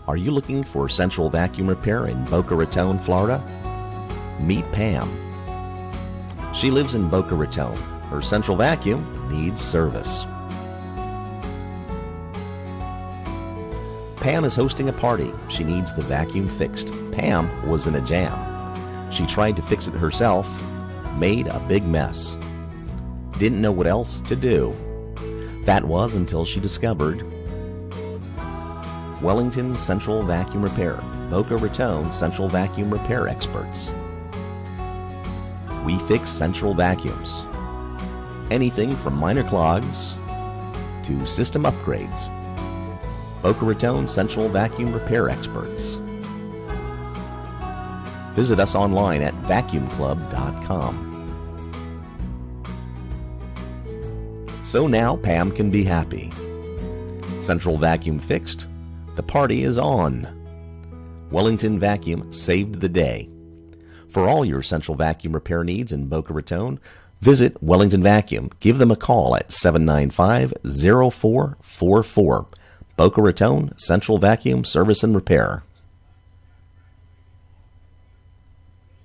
Are you looking for central vacuum repair in Boca Raton, Florida? Meet Pam. She lives in Boca Raton. Her central vacuum needs service. Pam is hosting a party. She needs the vacuum fixed. Pam was in a jam. She tried to fix it herself, made a big mess. Didn't know what else to do. That was until she discovered Wellington Central Vacuum Repair, Boca Raton Central Vacuum Repair Experts. We fix central vacuums. Anything from minor clogs to system upgrades. Boca Raton Central Vacuum Repair Experts. Visit us online at vacuumclub.com. So now Pam can be happy. Central vacuum fixed. The party is on. Wellington Vacuum saved the day. For all your central vacuum repair needs in Boca Raton, visit Wellington Vacuum. Give them a call at 795-0444. Boca Raton Central Vacuum Service and Repair.